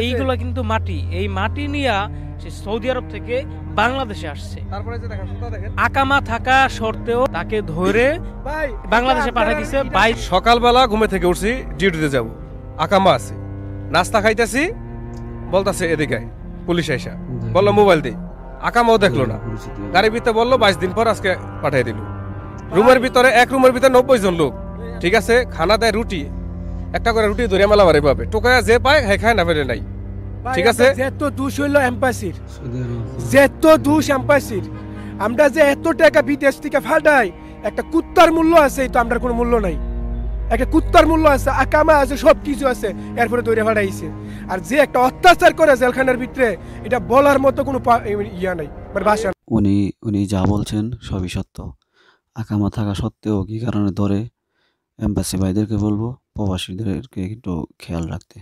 এইগুলো কিন্তু মাটি, এই মাটি নিয়ে সে সৌদি আরব থেকে বাংলাদেশে আসছে। তারপরে যে দেখেন আকামা থাকা সত্ত্বেও তাকে ধরে বাংলাদেশে পাঠিয়ে দিছে। সকালবেলা ঘুমে থেকে উঠছি, ডিউটিতে যাব, আকামা আছে, নাস্তা খাইতেছি, বলতাছে এদিকে পুলিশ আইসা বললো মোবাইল দিই, আকামাও দেখলো না, গাড়ির ভিতরে বললো 22 দিন পর আজকে পাঠিয়ে দিল। রুমের ভিতরে, এক রুমের ভিতরে 90 জন লোক, ঠিক আছে, খানা দেয় রুটি, একটা করে রুটি ধরে মেলা মারে ভাবে টোকায়া যে পায় হ্যাঁ খায় না ফেরে নাই, ঠিক আছে। যেত দোষ হইল এম্বাসির, যেত দোষ এম্বাসির। আমরা যে এত টাকা বিদেশ থেকে ফাটাই, একটা কুত্তার মূল্য আছে, তো আমরা কোনো মূল্য নাই, একটা কুত্তার মূল্য আছে, আকামা আছে, সব কিছু আছে, এরপরে দৌড়ে ফাটাইছে। আর যে একটা অত্যাচার করে জেলখানার ভিতরে, এটা বলার মতো কোনো ইয়া নাই, মানে ভাষা। উনি যা বলছেন সবই সত্য। আকামা থাকা সত্ত্বেও কি কারণে ধরে, এম্বাসি ভাইদেরকে বলবো প্রবাসীদেরকে একটু খেয়াল রাখতে।